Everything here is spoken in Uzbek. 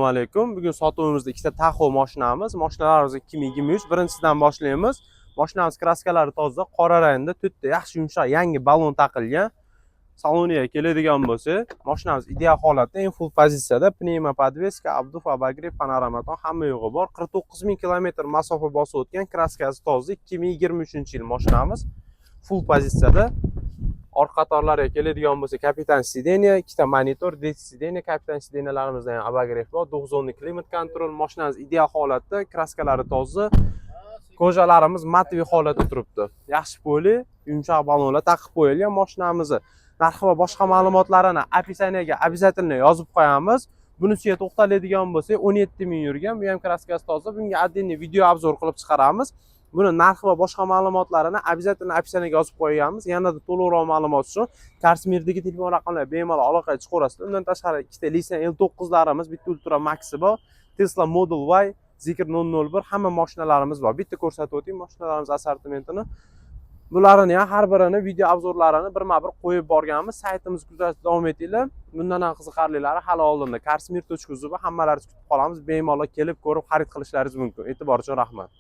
Assalomu alaykum. Bugun sotuvimizda ikkita Tahoe mashinamiz. Mashinalarimiz 2023. Birinchisidan boshlaymiz. Mashinamiz kraskalari toza, qora rangda, to'rtta yaxshi yumshoq yangi balon taqilgan. Saloniga keladigan bo'lsa, mashinamiz ideal holatda, eng full pozitsiyada, pnevma podveska, abduf, abagrev, panoramaton hamma yo'g'i bor. 49 ming kilometr masofa bosib o'tgan, kraskasi toza, 2023-yil mashinamiz. Full pozitsiyada. Orqa qatorlarga keladigan bo'lsa, kapitan sideniya, ikkita monitor, dets sideniya, kapitan sideniyalarimizda ham abagrev bor, 9 zonli klimat kontrol, mashinamiz ideal holatda, kraskalari toza, ko'jalarimiz matviy holatda turibdi. Yaxshi poli, yumshoq balonlar taqib qo'yilgan. Mashinamizni narxi va boshqa ma'lumotlarini opisiyaga обязательно yozib qo'yamiz. Bunisiga to'xtaladigan bo'lsak, 17 ming yurgan, bu ham kraskasi toza. Bunga отдельный video obzor qilib chiqaramiz. Buni narxi va boshqa ma'lumotlarini обязательно opisiyaga yozib qo'yamiz. Yanada to'liqroq ma'lumot uchun Karsmirdagi telefon raqamlariga bemalol aloqaga chiqib ko'rasizlar. Undan tashqari ikkita Nissan L9larimiz, bitta Ultra Maxi bor, Tesla Model Y, Zikr 001 hamma mashinalarimiz bor. Bitta ko'rsatib o'tayim mashinalarimiz assortimentini. Bularni ham har birini video obzorlarini birma-bir qo'yib borganmiz. Saytimizni kuzatib davom etinglar. Bundan ham qiziqarlilari hali oldinda karsmir.uz hammalari kutib qolamiz. Bemalol kelib ko'rib xarid qilishlaringiz mumkin. E'tibor uchun rahmat.